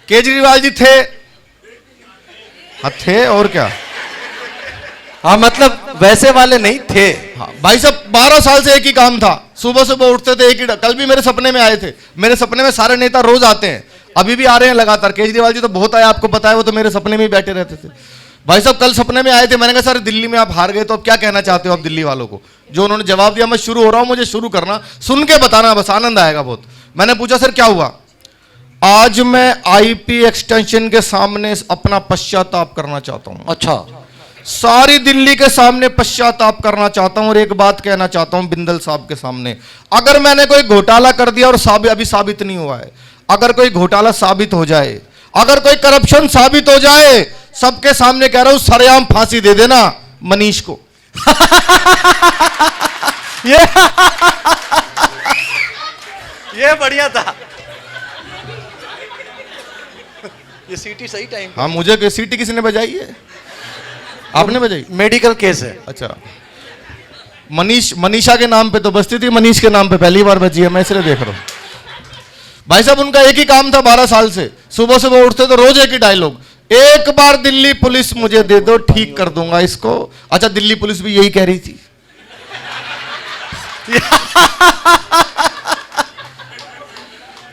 केजरीवाल जी थे, हाँ थे, और क्या। हाँ मतलब वैसे वाले नहीं थे। हाँ भाई साहब 12 साल से एक ही काम था, सुबह सुबह उठते थे एक ही। कल भी मेरे सपने में आए थे, मेरे सपने में सारे नेता रोज आते हैं, अभी भी आ रहे हैं लगातार। केजरीवाल जी तो बहुत आए, आपको पता है, वो तो मेरे सपने में ही बैठे रहते थे। भाई साहब कल सपने में आए थे, मैंने कहा सर दिल्ली में आप हार गए तो अब क्या कहना चाहते हो आप दिल्ली वालों को। जो उन्होंने जवाब दिया, मैं शुरू हो रहा हूं, मुझे शुरू करना, सुन के बताना, बस आनंद आएगा बहुत। मैंने पूछा सर क्या हुआ। आज मैं आईपी एक्सटेंशन के सामने अपना पश्चाताप करना चाहता हूं। अच्छा, सारी दिल्ली के सामने पश्चाताप करना चाहता हूं और एक बात कहना चाहता हूं बिंदल साहब के सामने। अगर मैंने कोई घोटाला कर दिया और अभी साबित नहीं हुआ है, अगर कोई घोटाला साबित हो जाए, अगर कोई करप्शन साबित हो जाए, सबके सामने कह रहा हूं सरेआम फांसी दे देना मनीष को। ये बढ़िया था। ये सीटी सही टाइम। हाँ मुझे सीटी किसी ने बजाई है? आपने बजाई? मेडिकल केस है। अच्छा, मनीषा के नाम पे तो बजती थी, मनीष के नाम पे पहली बार बजी है, मैं इसलिए देख रहा हूं। भाई साहब उनका एक ही काम था 12 साल से, सुबह सुबह उठते तो रोज एक ही डायलॉग, एक बार दिल्ली पुलिस मुझे दे दो, ठीक कर दूंगा इसको। अच्छा, दिल्ली पुलिस भी यही कह रही थी।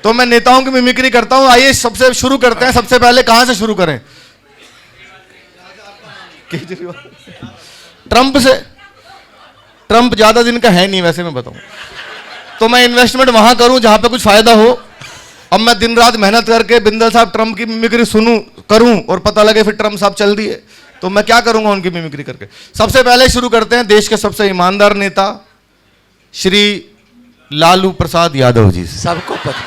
तो मैं नेताओं की मिमिक्री करता हूं। आइए सबसे शुरू करते हैं। सबसे पहले कहां से शुरू करें? केजरीवाल, ट्रंप से। ट्रंप ज्यादा दिन का है नहीं वैसे, मैं बताऊं तो मैं इन्वेस्टमेंट वहां करूं जहां पे कुछ फायदा हो। अब मैं दिन रात मेहनत करके बिंदल साहब ट्रंप की मिमिक्री सुनूं करूं और पता लगे फिर ट्रंप साहब चल दिए, तो मैं क्या करूंगा उनकी मिमिक्री करके। सबसे पहले शुरू करते हैं देश के सबसे ईमानदार नेता श्री लालू प्रसाद यादव जी से। सबको पता,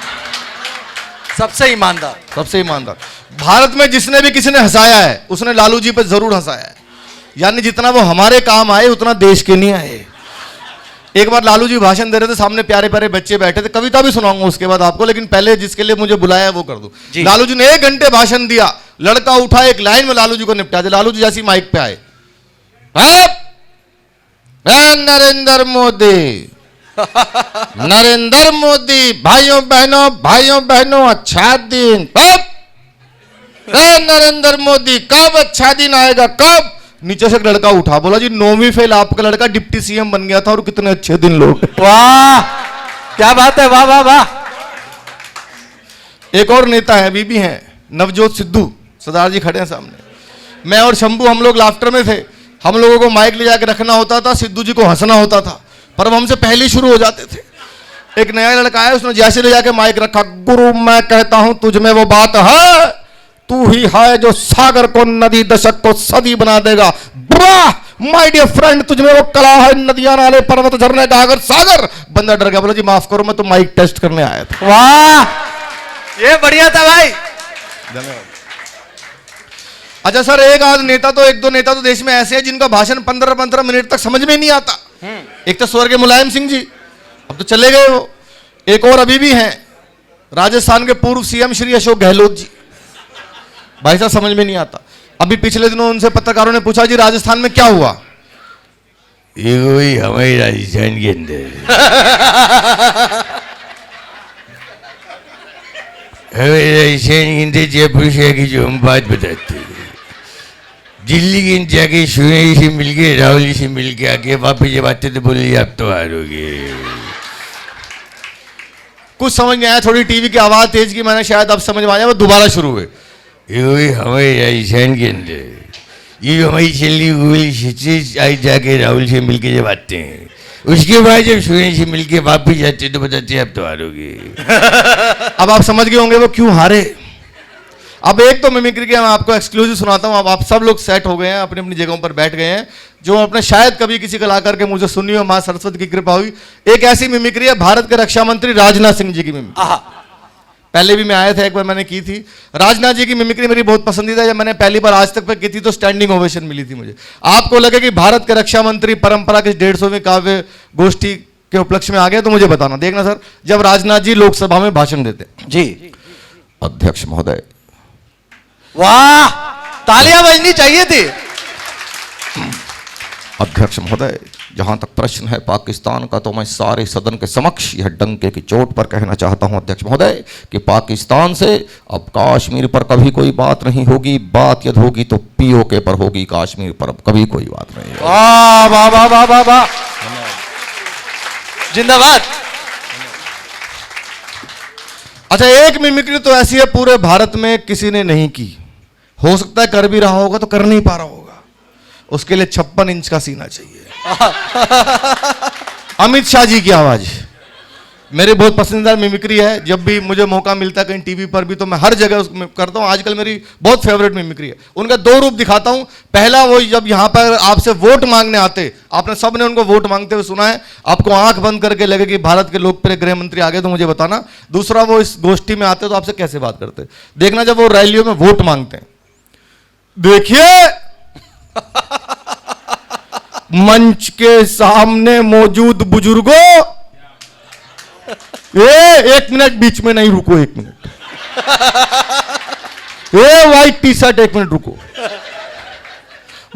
सबसे ईमानदार, सबसे ईमानदार। भारत में जिसने भी किसी ने हंसाया है उसने लालू जी पे जरूर हंसाया है, यानी जितना वो हमारे काम आए उतना देश के नहीं आए। एक बार लालू जी भाषण दे रहे थे, सामने प्यारे प्यारे बच्चे बैठे थे, कविता भी सुनाऊंगा उसके बाद आपको, लेकिन पहले जिसके लिए मुझे बुलाया वो कर दूं। लालू जी ने 1 घंटे भाषण दिया, लड़का उठा एक लाइन में लालू जी को निपटा दिया। लालू जी जैसी माइक पे आए, नरेंद्र मोदी, नरेंद्र मोदी, भाइयों बहनों अच्छा दिन। नरेंद्र मोदी कब अच्छा दिन आएगा, कब? नीचे से एक लड़का उठा, बोला जी 9वीं फेल आपका लड़का डिप्टी सीएम बन गया था और कितने अच्छे दिन लोग। वाह क्या बात है, वाह वाह वाह। एक और नेता है, अभी भी हैं, नवजोत सिद्धू, सरदार जी खड़े हैं सामने। मैं और शंभू हम लोग लाफ्टर में थे, हम लोगों को माइक ले जाके रखना होता था, सिद्धू जी को हंसना होता था, पर वो हमसे पहले ही शुरू हो जाते थे। एक नया लड़का आया, उसने जैसे ले जाके माइक रखा, गुरु मैं कहता हूं तुझ में वो बात है, तू ही है जो सागर को नदी, दशक को सदी बना देगा। माय डियर फ्रेंड, तुझ में वो कला है, नदियां नाले पर्वत झरने गागर सागर। बंदा डर गया, बोला जी माफ करो मैं तो माइक टेस्ट करने आया था। वाह ये बढ़िया था भाई, धन्यवाद। अच्छा सर, एक दो नेता तो देश में ऐसे हैं जिनका भाषण 15-15 मिनट तक समझ में नहीं आता। एक तो स्वर्गीय मुलायम सिंह जी, अब तो चले गए वो। एक और अभी भी हैं, राजस्थान के पूर्व सीएम श्री अशोक गहलोत जी। भाई साहब समझ में नहीं आता। अभी पिछले दिनों उनसे पत्रकारों ने पूछा जी राजस्थान में क्या हुआ, ये कोई हमारे राजस्थान के अंदर हमारे राजस्थान के अंदर जयपुर शहर की जो हम बात बताते हैं, दिल्ली के जाके सुनेरी से मिलके, राहुल जी से मिलके आके वापस जब आते तो बोले आप तो हारोगे। कुछ समझ नहीं आया, थोड़ी टीवी की आवाज तेज की मैंने, शायद अब समझ में आया, वो दोबारा शुरू हुए। ये कोई हमारे राजस्थान के अंदर, ये जो हमारी चली हुई आई जाके राहुल से मिलके जब आते हैं, उसके बाद जब सुनेरी से मिलके वापस जाते तो बताते आप तो हारोगे। अब आप समझ गए होंगे वो क्यों हारे। अब एक तो मिमिक्री के मैं आपको एक्सक्लूसिव सुनाता हूं। अब आप सब लोग सेट हो गए हैं, अपनी अपनी जगहों पर बैठ गए हैं, जो अपने शायद कभी किसी कलाकार के मुझे सुनी हो, मां सरस्वती की कृपा हुई। एक ऐसी मिमिक्री है भारत के रक्षा मंत्री राजनाथ सिंह जी की मिमिक्री। पहले भी मैं आया था, एक बार मैंने की थी। राजनाथ जी की मिमिक्री मेरी बहुत पसंदीदा, जब मैंने पहली बार आज तक पे की थी तो स्टैंडिंग ओवेशन मिली थी मुझे। आपको लगे कि भारत के रक्षा मंत्री परंपरा के 150वें काव्य गोष्ठी के उपलक्ष्य में आ गए तो मुझे बताना। देखना सर, जब राजनाथ जी लोकसभा में भाषण देते जी, अध्यक्ष महोदय, वाह तालियां बजनी चाहिए थी। अध्यक्ष महोदय, जहां तक प्रश्न है पाकिस्तान का, तो मैं सारे सदन के समक्ष यह डंके की चोट पर कहना चाहता हूं अध्यक्ष महोदय कि पाकिस्तान से अब कश्मीर पर कभी कोई बात नहीं होगी। बात यदि होगी तो पीओके पर होगी, कश्मीर पर अब कभी कोई बात नहीं होगी। वाह वाह वाह वाह वाह वाह, जिंदाबाद। अच्छा, एक मिमिक्री तो ऐसी है पूरे भारत में किसी ने नहीं की, हो सकता है कर भी रहा होगा तो कर नहीं पा रहा होगा, उसके लिए 56 इंच का सीना चाहिए। अमित शाह जी की आवाज मेरी बहुत पसंदीदा मिमिक्री है। जब भी मुझे मौका मिलता है कहीं टीवी पर भी तो मैं हर जगह उसको करता हूं। आजकल मेरी बहुत फेवरेट मिमिक्री है। उनका 2 रूप दिखाता हूं। पहला वो जब यहां पर आपसे वोट मांगने आते, आपने सबने उनको वोट मांगते हुए सुना है, आपको आंख बंद करके लगे कि भारत के लोकप्रिय गृह मंत्री आ गए तो मुझे बताना। दूसरा, वो इस गोष्ठी में आते तो आपसे कैसे बात करते, देखना जब वो रैलियों में वोट मांगते हैं। देखिए मंच के सामने मौजूद बुजुर्गों, एक मिनट बीच में नहीं, रुको 1 minute. White T shirt 1 minute रुको।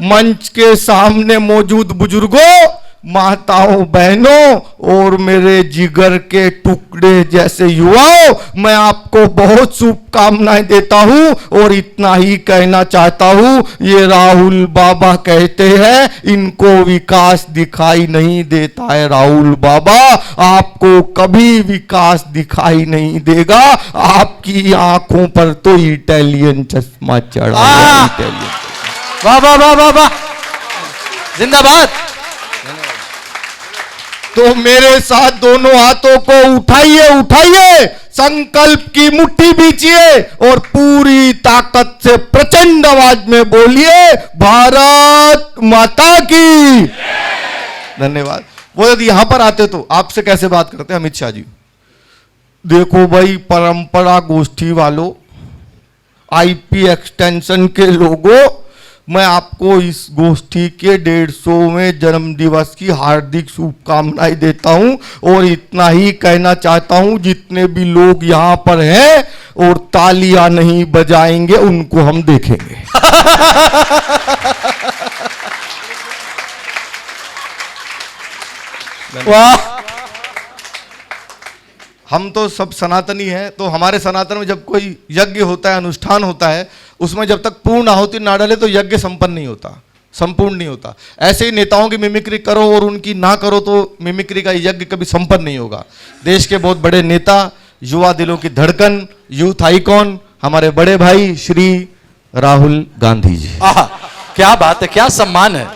मंच के सामने मौजूद बुजुर्गों, माताओं, बहनों और मेरे जिगर के टुकड़े जैसे युवाओं, मैं आपको बहुत शुभकामनाएं देता हूं और इतना ही कहना चाहता हूं, ये राहुल बाबा कहते हैं इनको विकास दिखाई नहीं देता है। राहुल बाबा, आपको कभी विकास दिखाई नहीं देगा, आपकी आंखों पर तो इटालियन चश्मा चढ़ा है। इटालियन, वाह वाह वाह वाह वाह, जिंदाबाद। तो मेरे साथ दोनों हाथों को उठाइए, उठाइए, संकल्प की मुट्ठी बीचिए और पूरी ताकत से प्रचंड आवाज में बोलिए, भारत माता की। धन्यवाद। वो यदि यहां पर आते तो आपसे कैसे बात करते हैं अमित शाह जी? देखो भाई, परंपरा गोष्ठी वालों, आईपी एक्सटेंशन के लोगों, मैं आपको इस गोष्ठी के 150वें जन्म दिवस की हार्दिक शुभकामनाएं देता हूं और इतना ही कहना चाहता हूं, जितने भी लोग यहां पर हैं और तालियां नहीं बजाएंगे उनको हम देखेंगे। वाह, हम तो सब सनातनी हैं, तो हमारे सनातन में जब कोई यज्ञ होता है, अनुष्ठान होता है, उसमें जब तक पूर्ण आहुति ना डाले तो यज्ञ संपन्न नहीं होता, संपूर्ण नहीं होता। ऐसे ही नेताओं की मिमिक्री करो और उनकी ना करो तो मिमिक्री का यज्ञ कभी संपन्न नहीं होगा। देश के बहुत बड़े नेता, युवा दिलों की धड़कन, यूथ आइकॉन, हमारे बड़े भाई श्री राहुल गांधी जी। क्या बात है, क्या सम्मान है।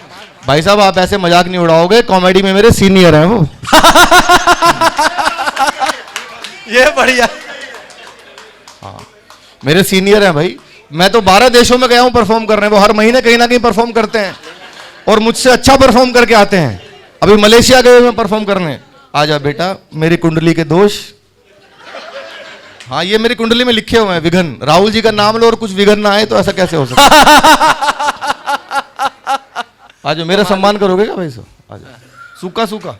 भाई साहब, आप ऐसे मजाक नहीं उड़ाओगे, कॉमेडी में मेरे सीनियर हैं वो। ये बढ़िया। हाँ, मेरे सीनियर हैं भाई। मैं तो 12 देशों में गया हूं परफॉर्म करने, वो हर महीने कहीं ना कहीं परफॉर्म करते हैं और मुझसे अच्छा परफॉर्म करके आते हैं। अभी मलेशिया गए हुए परफॉर्म करने। आजा बेटा, मेरी कुंडली के दोष। हाँ, ये मेरी कुंडली में लिखे हुए हैं विघन। राहुल जी का नाम लो और कुछ विघन ना आए तो ऐसा कैसे हो सकता है? आज मेरा सम्मान करोगे क्या भाई साहब? आजा, सूखा सूखा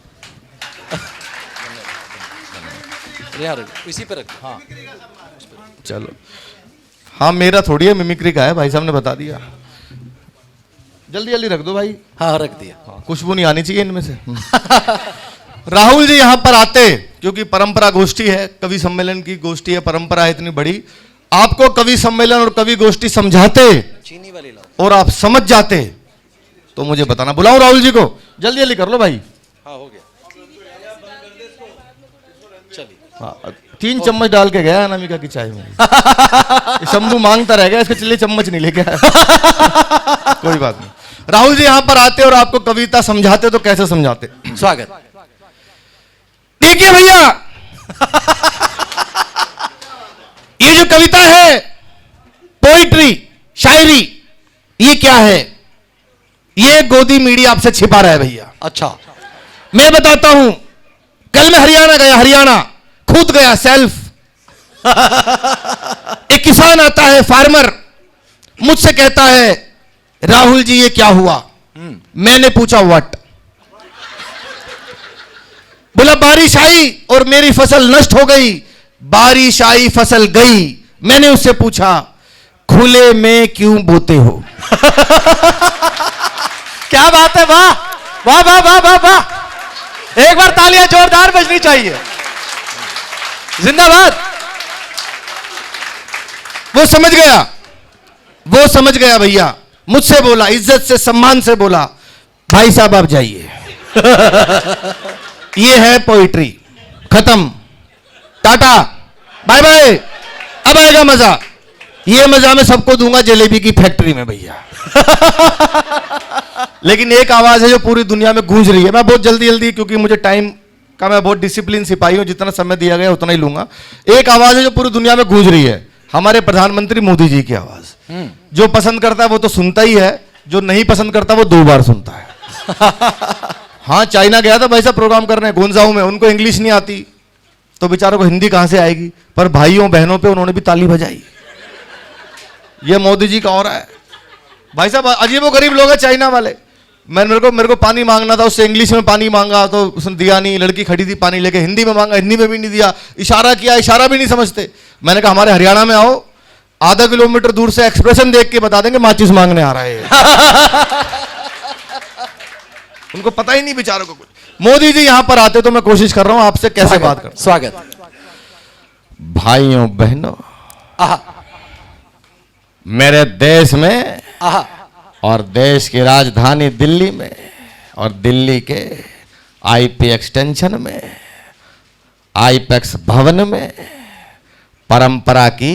यार, इसी पे रख। हाँ चलो। हाँ, मेरा थोड़ी है, मिमिक्री का है, भाई साहब ने बता दिया। जल्दी जल्दी रख दो भाई। हाँ, रख दिया। हाँ, खुशबू नहीं आनी चाहिए इनमें से। राहुल जी यहां पर आते क्योंकि परंपरा गोष्ठी है, कवि सम्मेलन की गोष्ठी है, परंपरा है इतनी बड़ी। आपको कवि सम्मेलन और कवि गोष्ठी समझाते चीनी वाली लाओ और आप समझ जाते तो मुझे बताना। बुलाओ राहुल जी को, जल्दी जल्दी कर लो भाई। हाँ, हो गया। चलिए। हाँ, 3 चम्मच डाल के गया अनामिका की चाय में। शंभू मांगता रह गया, इसके चलिए चम्मच नहीं लेके आया। कोई बात नहीं। राहुल जी यहां पर आते और आपको कविता समझाते तो कैसे समझाते? स्वागत। देखिए भैया, ये जो कविता है, पोइट्री, शायरी, ये क्या है? ये गोदी मीडिया आपसे छिपा रहा है भैया। अच्छा, मैं बताता हूं। कल मैं हरियाणा गया, हरियाणा खुद गया सेल्फ। एक किसान आता है, फार्मर, मुझसे कहता है राहुल जी ये क्या हुआ? मैंने पूछा व्हाट? बोला बारिश आई और मेरी फसल नष्ट हो गई। बारिश आई, फसल गई। मैंने उससे पूछा खुले में क्यों बोते हो? क्या बात है, वाह वाह वाह वाह वाह वाह, एक बार तालियां जोरदार बजनी चाहिए। जिंदाबाद। वो समझ गया भैया, मुझसे बोला, इज्जत से सम्मान से बोला, भाई साहब आप जाइए। ये है पोइट्री, खत्म, टाटा, बाय बाय। अब आएगा मजा, ये मजा मैं सबको दूंगा जलेबी की फैक्ट्री में भैया। लेकिन एक आवाज है जो पूरी दुनिया में गूंज रही है, मैं बहुत जल्दी क्योंकि मुझे टाइम का, मैं बहुत डिसिप्लिन सिपाही हूं, जितना समय दिया गया उतना ही लूंगा। एक आवाज है जो पूरी दुनिया में गूंज रही है, हमारे प्रधानमंत्री मोदी जी की आवाज। जो पसंद करता है वो तो सुनता ही है, जो नहीं पसंद करता वो 2 बार सुनता है। हाँ, चाइना गया था भाई साहब प्रोग्राम करने, गोंजाऊ में, उनको इंग्लिश नहीं आती तो बेचारों को हिंदी कहां से आएगी, पर भाइयों बहनों पे उन्होंने भी ताली बजाई। ये मोदी जी का और है भाई साहब। अजीबो गरीब लोग हैं चाइना वाले। मेरे को पानी मांगना था, उससे इंग्लिश में पानी मांगा तो उसने दिया नहीं। लड़की खड़ी थी पानी लेके, हिंदी में मांगा, हिंदी में भी नहीं दिया। इशारा किया, इशारा भी नहीं समझते। मैंने कहा हमारे हरियाणा में आओ, आधा किलोमीटर दूर से एक्सप्रेशन देख के बता देंगे माचिस मांगने आ रहा है। उनको पता ही नहीं बेचारों को कुछ। मोदी जी यहां पर आते तो मैं कोशिश कर रहा हूं आपसे कैसे बात कर। स्वागत। भाइयों बहनों, मेरे देश में और देश की राजधानी दिल्ली में और दिल्ली के आईपी एक्सटेंशन में, आईपेक्स भवन में परंपरा की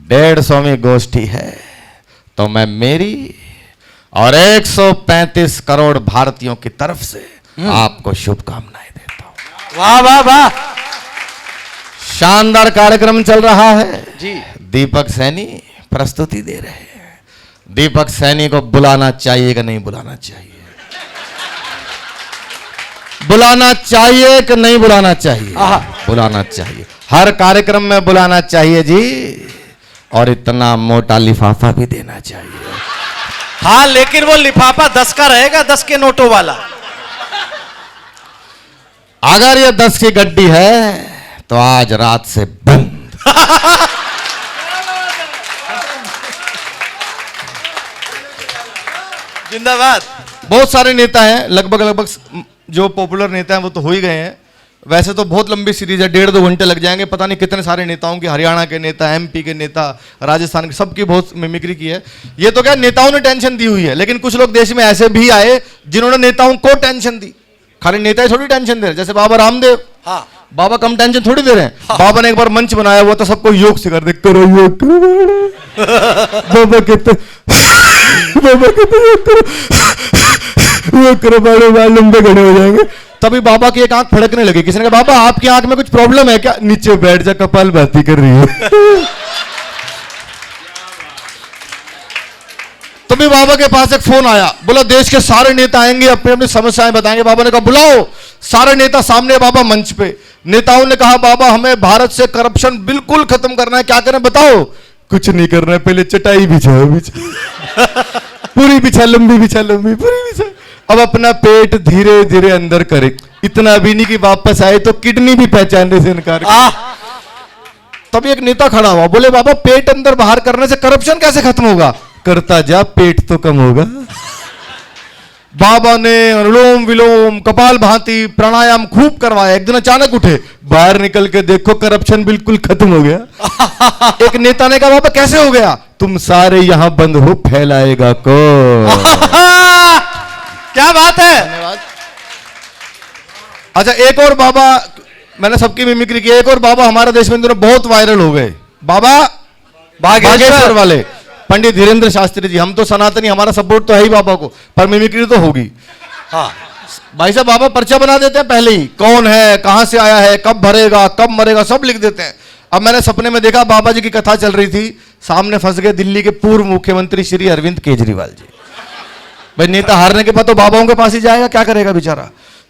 150वीं गोष्ठी है। तो मैं मेरी और 135 करोड़ भारतीयों की तरफ से आपको शुभकामनाएं देता हूं। वाह वाह वाह, शानदार कार्यक्रम चल रहा है जी। दीपक सैनी प्रस्तुति दे रहे हैं। दीपक सैनी को बुलाना चाहिए कि नहीं बुलाना चाहिए? बुलाना चाहिए कि नहीं बुलाना चाहिए? बुलाना चाहिए, हर कार्यक्रम में बुलाना चाहिए जी। और इतना मोटा लिफाफा भी देना चाहिए। हाँ, लेकिन वो लिफाफा 10 का रहेगा, 10 के नोटों वाला। अगर ये 10 की गड्डी है तो आज रात से बंद। जिंदाबाद। बहुत सारे नेता हैं, लगभग जो पॉपुलर नेता हैं वो तो हो ही गए हैं। वैसे तो बहुत लंबी सीरीज है, 1.5-2 घंटे लग जाएंगे। पता नहीं कितने सारे नेताओं की, हरियाणा के नेता, एमपी के नेता, राजस्थान के, सबकी बहुत मिमिक्री की है। ये तो क्या नेताओं ने टेंशन दी हुई है, लेकिन कुछ लोग देश में ऐसे भी आए जिन्होंने नेताओं को टेंशन दी। खाली नेता ही थोड़ी टेंशन दे रहे, जैसे बाबा रामदेव। हाँ, बाबा कम टेंशन थोड़ी दे रहे हैं। हाँ। बाबा ने एक बार मंच बनाया हुआ तो सबको योग सिखा दे, करो योग करो। बाबा कहते योग करो, बाल लंबे घने हो जाएंगे। तभी बाबा की एक आंख फड़कने लगी। किसी ने कहा बाबा आपकी आंख में कुछ प्रॉब्लम है क्या? नीचे बैठ जा, कपाल भाती कर रही है। तभी बाबा के पास एक फोन आया, बोला देश के सारे नेता आएंगे, अपनी अपनी समस्याएं बताएंगे। बाबा ने कहा बुलाओ सारे नेता सामने। बाबा मंच पे, नेताओं ने कहा बाबा हमें भारत से करप्शन बिल्कुल खत्म करना है, क्या करें बताओ? कुछ नहीं करना है, पहले चटाई बिछाओ, पूरी बिछा, लंबी बिछा, लंबी पूरी बिछा। अब अपना पेट धीरे धीरे अंदर करे, इतना भी नहीं कि वापस आए तो किडनी भी पहचानने से इनकार करे। तब एक नेता खड़ा हुआ, बोले बाबा पेट अंदर बाहर करने से करप्शन कैसे खत्म होगा? करता जा, पेट तो कम होगा। बाबा ने अनुलोम विलोम, कपाल भांति, प्राणायाम खूब करवाया। एक दिन अचानक उठे, बाहर निकल के देखो करप्शन बिल्कुल खत्म हो गया। एक नेता ने कहा बाबा कैसे हो गया? तुम सारे यहां बंद हो, फैलाएगा कौन? क्या बात है। धन्यवाद। अच्छा, एक और बाबा, मैंने सबकी मिमिक्री की। एक और बाबा हमारे देश में इन दिनों बहुत वायरल हो गए, बाबा बागेश्वर वाले, पंडित धीरेन्द्र शास्त्री जी। हम तो सनातनी, हमारा सपोर्ट तो है ही बाबा को, पर मिमिक्री तो होगी। हाँ भाई साहब, बाबा पर्चा बना देते हैं पहले ही, कौन है, कहां से आया है, कब भरेगा, कब मरेगा, सब लिख देते हैं। अब मैंने सपने में देखा बाबा जी की कथा चल रही थी, सामने फंस गए दिल्ली के पूर्व मुख्यमंत्री श्री अरविंद केजरीवाल जी। भाई नेता हारने के बाद तो बाबाओं के पास ही जाएगा, क्या करेगा बेचारा।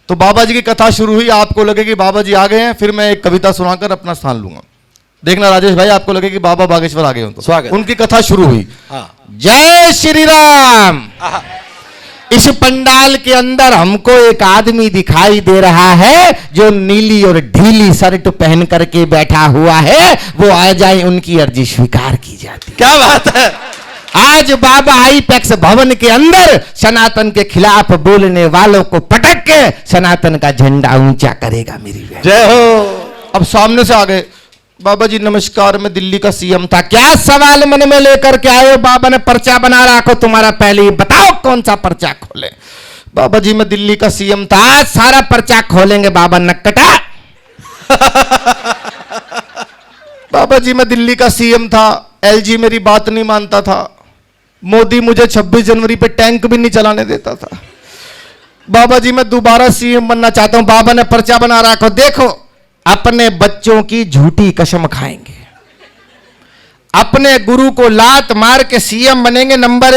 तो बाबा जी की कथा शुरू हुई, आपको लगे कि बाबा जी आ गए हैं, फिर मैं एक कविता सुनाकर अपना स्थान लूंगा। देखना राजेश भाई, आपको लगे कि बाबा बागेश्वर आ गए तो। स्वागत। उनकी कथा शुरू हुई। हाँ। जय श्री राम। इस पंडाल के अंदर हमको एक आदमी दिखाई दे रहा है जो नीली और ढीली शर्ट पहन करके बैठा हुआ है। वो आ जाए, उनकी अर्जी स्वीकार की जाती। क्या बात है। आज बाबा आईपैक्स भवन के अंदर सनातन के खिलाफ बोलने वालों को पटक के सनातन का झंडा ऊंचा करेगा मेरी बहन। जय हो। अब सामने से आ गए, बाबा जी नमस्कार, मैं दिल्ली का सीएम था। क्या सवाल मन में लेकर के आए हो? बाबा ने पर्चा बना रखो तुम्हारा, पहले ही बताओ कौन सा पर्चा खोले। बाबा जी मैं दिल्ली का सीएम था। आज सारा पर्चा खोलेंगे बाबा नक्कटा। बाबा जी मैं दिल्ली का सीएम था, एलजी मेरी बात नहीं मानता था, मोदी मुझे 26 जनवरी पे टैंक भी नहीं चलाने देता था। बाबा जी मैं दोबारा सीएम बनना चाहता हूं। बाबा ने पर्चा बना रखो, देखो अपने बच्चों की झूठी कसम खाएंगे, अपने गुरु को लात मार के सीएम बनेंगे। नंबर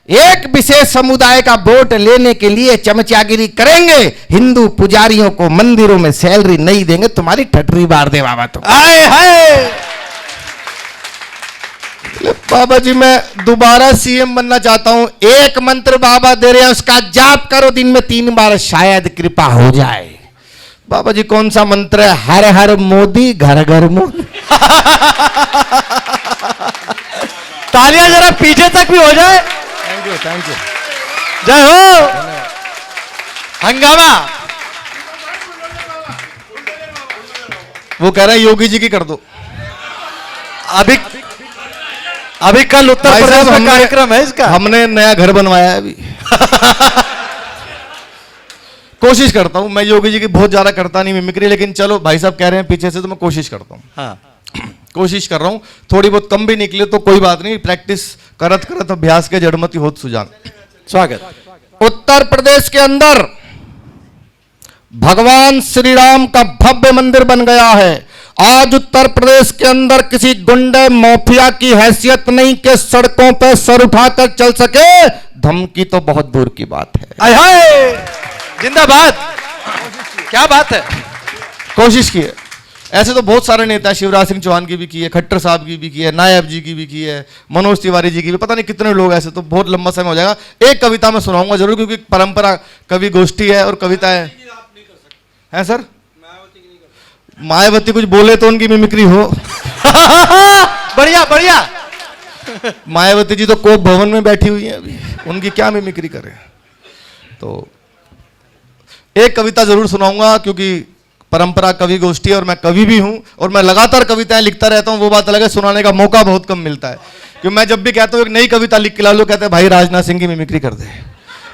एक विशेष समुदाय का वोट लेने के लिए चमचागिरी करेंगे, हिंदू पुजारियों को मंदिरों में सैलरी नहीं देंगे। तुम्हारी ठटरी बार दे बाबा तुम। आए हाय। बाबा जी मैं दोबारा सीएम बनना चाहता हूं। एक मंत्र बाबा दे रहे हैं, उसका जाप करो दिन में 3 बार, शायद कृपा हो जाए। बाबा जी कौन सा मंत्र है? हर हर मोदी घर घर मोदी। तालियां जरा पीछे तक भी हो जाए। Thank you thank you. जय हो। हंगामा। वो कह रहे हैं योगी जी की कर दो। अभी कल उत्तर भाई प्रदेश साहब, में कार्यक्रम है इसका। हमने नया घर बनवाया है अभी। कोशिश करता हूं, मैं योगी जी की बहुत ज्यादा करता नहीं मिमिक्री, लेकिन चलो भाई साहब कह रहे हैं पीछे से तो मैं कोशिश करता हूं। हाँ। कोशिश कर रहा हूं, थोड़ी बहुत कम भी निकले तो कोई बात नहीं, प्रैक्टिस करत करत अभ्यास के जड़मती होत सुजान। स्वागत। उत्तर प्रदेश के अंदर भगवान श्री राम का भव्य मंदिर बन गया है। आज उत्तर प्रदेश के अंदर किसी गुंडे माफिया की हैसियत नहीं कि सड़कों पर सर उठाकर चल सके, धमकी तो बहुत दूर की बात है। आए हाय। जिंदाबाद। क्या बात है। कोशिश की है। ऐसे तो बहुत सारे नेता, शिवराज सिंह चौहान की भी की है, खट्टर साहब की भी की है, नायब जी की भी की है, मनोज तिवारी जी की भी, पता नहीं कितने लोग, ऐसे तो बहुत लंबा समय हो जाएगा। एक कविता मैं सुनाऊंगा जरूर, क्योंकि परंपरा कवि गोष्ठी है और कविता है सर। मायावती कुछ बोले तो उनकी मिमिक्री हो। बढ़िया बढ़िया। मायावती जी तो कोप भवन में बैठी हुई है अभी, उनकी क्या मिमिक्री करें। तो एक कविता जरूर सुनाऊंगा, क्योंकि परंपरा कवि गोष्ठी है और मैं कवि भी हूं और मैं लगातार कविताएं लिखता रहता हूं। वो बात अलग है, सुनाने का मौका बहुत कम मिलता है। क्योंकि मैं जब भी कहता हूं एक नई कविता लिख के ला लो, कहते हैं भाई राजनाथ सिंह की मिमिक्री कर दे,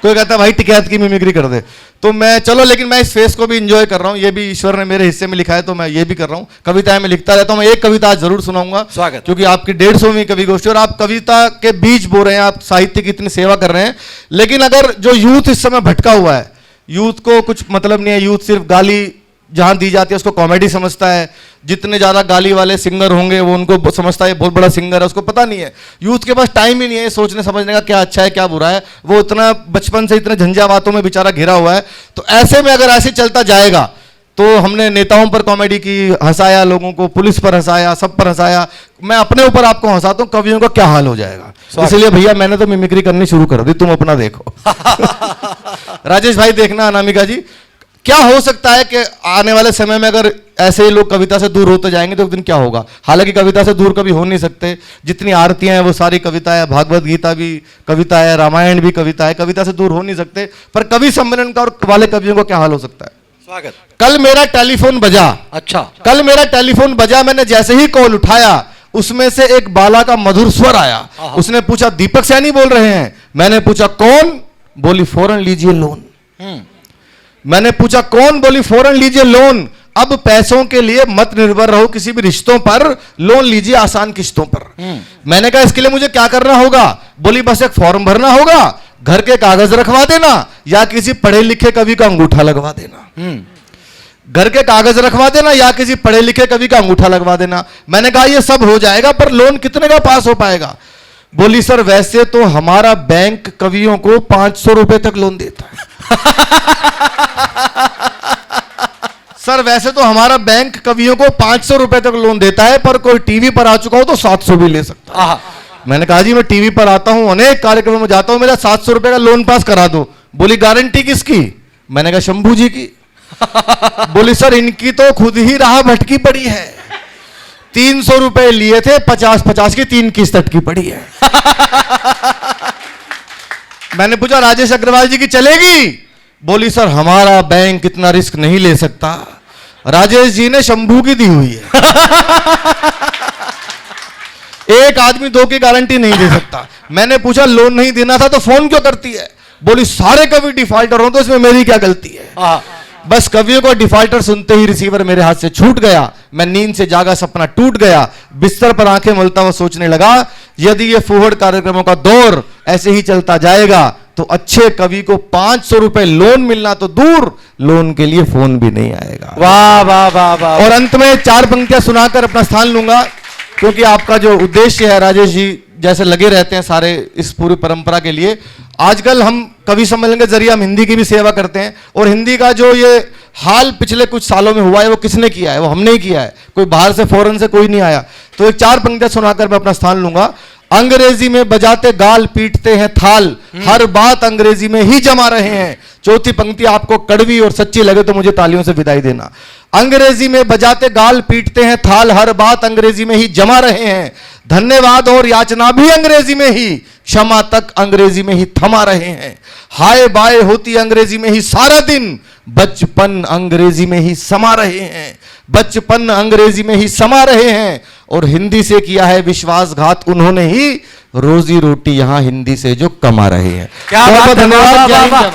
कोई कहता है भाई टिकैत की मिमिक्री कर दे। तो मैं चलो, लेकिन मैं इस फेस को भी इंजॉय कर रहा हूं, ये भी ईश्वर ने मेरे हिस्से में लिखा है तो मैं ये भी कर रहा हूं। कविताएं मैं लिखता रहता हूं। मैं एक कविता आज जरूर सुनाऊंगा, स्वागत। क्योंकि आपकी 150वीं कवि गोष्ठी और आप कविता के बीच बो रहे हैं, आप साहित्य की इतनी सेवा कर रहे हैं। लेकिन अगर जो यूथ इस समय भटका हुआ है, यूथ को कुछ मतलब नहीं है, यूथ सिर्फ गाली जहां दी जाती है उसको कॉमेडी समझता है। जितने ज्यादा गाली वाले सिंगर होंगे वो उनको समझता है बहुत बड़ा सिंगर है, उसको पता नहीं है। यूथ के पास टाइम ही नहीं है सोचने समझने का क्या अच्छा है क्या बुरा है। वो इतना बचपन से इतने झंझावातों में बेचारा घिरा हुआ है। तो ऐसे में अगर ऐसे चलता जाएगा तो हमने नेताओं पर कॉमेडी की, हंसाया लोगों को, पुलिस पर हंसाया, सब पर हंसाया, मैं अपने ऊपर आपको हंसाता हूं, कवियों का क्या हाल हो जाएगा। इसलिए भैया मैंने तो मिमिक्री करनी शुरू कर दी, तुम अपना देखो। राजेश भाई देखना, अनामिका जी, क्या हो सकता है कि आने वाले समय में अगर ऐसे ही लोग कविता से दूर होते जाएंगे तो एक दिन क्या होगा। हालांकि कविता से दूर कभी हो नहीं सकते, जितनी आरतियां हैं वो सारी कविता है, भागवत गीता भी कविता है, रामायण भी कविता है, कविता से दूर हो नहीं सकते। पर कवि सम्मेलन का और वाले कवियों का क्या हाल हो सकता है। स्वागत। कल मेरा टेलीफोन बजा, अच्छा, कल मेरा टेलीफोन बजा, मैंने जैसे ही कॉल उठाया उसमें से एक बाला का मधुर स्वर आया। उसने पूछा दीपक सैनी बोल रहे हैं? मैंने पूछा कौन? बोली फौरन लीजिए लोन। मैंने पूछा कौन? बोली फौरन लीजिए लोन। अब पैसों के लिए मत निर्भर रहो किसी भी रिश्तों पर, लोन लीजिए आसान किस्तों पर। मैंने कहा इसके लिए मुझे क्या करना होगा? बोली बस एक फॉर्म भरना होगा, घर के कागज रखवा देना या किसी पढ़े लिखे कवि का अंगूठा लगवा देना। घर के कागज रखवा देना या किसी पढ़े लिखे कवि का अंगूठा लगवा देना। मैंने कहा ये सब हो जाएगा, पर लोन कितने का पास हो पाएगा? बोली सर वैसे तो हमारा बैंक कवियों को 500 रुपए तक लोन देता है। सर वैसे तो हमारा बैंक कवियों को 500 रुपए तक लोन देता है, पर कोई टीवी पर आ चुका हो तो 700 भी ले सकता है। मैंने कहा जी मैं टीवी पर आता हूं, अनेक कार्यक्रमों में जाता हूं, मेरा 700 रुपए का लोन पास करा दो। बोली गारंटी किसकी? मैंने कहा शंभू जी की। बोली सर इनकी तो खुद ही राह भटकी पड़ी है, 300 रुपए लिए थे, 50-50 की 3 किस्त अटकी पड़ी है। मैंने पूछा राजेश अग्रवाल जी की चलेगी? बोली सर हमारा बैंक इतना रिस्क नहीं ले सकता, राजेश जी ने शंभू की दी हुई है। एक आदमी 2 की गारंटी नहीं दे सकता। मैंने पूछा लोन नहीं देना था तो फोन क्यों करती है? बोली सारे कवि डिफॉल्टर हो तो इसमें मेरी क्या गलती है। बस कवियों को डिफॉल्टर सुनते ही रिसीवर मेरे हाथ से छूट गया। मैं नींद से जागा, सपना टूट गया। बिस्तर पर आंखें मलता हुआ सोचने लगा, यदि ये फुहड़ कार्यक्रमों का दौर ऐसे ही चलता जाएगा तो अच्छे कवि को 500 रुपए लोन मिलना तो दूर, लोन के लिए फोन भी नहीं आएगा। वाह वाह वाह वाह। और अंत में 4 पंक्तियां सुनाकर अपना स्थान लूंगा, क्योंकि आपका जो उद्देश्य है राजेश जी जैसे लगे रहते हैं सारे इस पूरी परंपरा के लिए। आजकल हम कवि सम्मेलन के जरिए हम हिंदी की भी सेवा करते हैं, और हिंदी का जो ये हाल पिछले कुछ सालों में हुआ है वो किसने किया है? वो हमने ही किया है, कोई बाहर से फॉरेन से कोई नहीं आया। तो एक 4 पंक्तियां सुनाकर मैं अपना स्थान लूंगा। अंग्रेजी में बजाते गाल पीटते हैं थाल, हर बात अंग्रेजी में ही जमा रहे हैं। चौथी पंक्ति आपको कड़वी और सच्ची लगे तो मुझे तालियों से विदाई देना। अंग्रेजी में बजाते गाल पीटते हैं थाल, हर बात अंग्रेजी में ही जमा रहे हैं। धन्यवाद और याचना भी अंग्रेजी में ही, क्षमा तक अंग्रेजी में ही थमा रहे हैं। हाय बाय होती अंग्रेजी में ही सारा दिन, बचपन अंग्रेजी में ही समा रहे हैं। बचपन अंग्रेजी में ही समा रहे हैं, और हिंदी से किया है विश्वासघात उन्होंने ही, रोजी रोटी यहां हिंदी से जो कमा रहे हैं। क्या बात है, धन्यवाद। वाह, वाह, जय हिंद, वाह। जय भारत।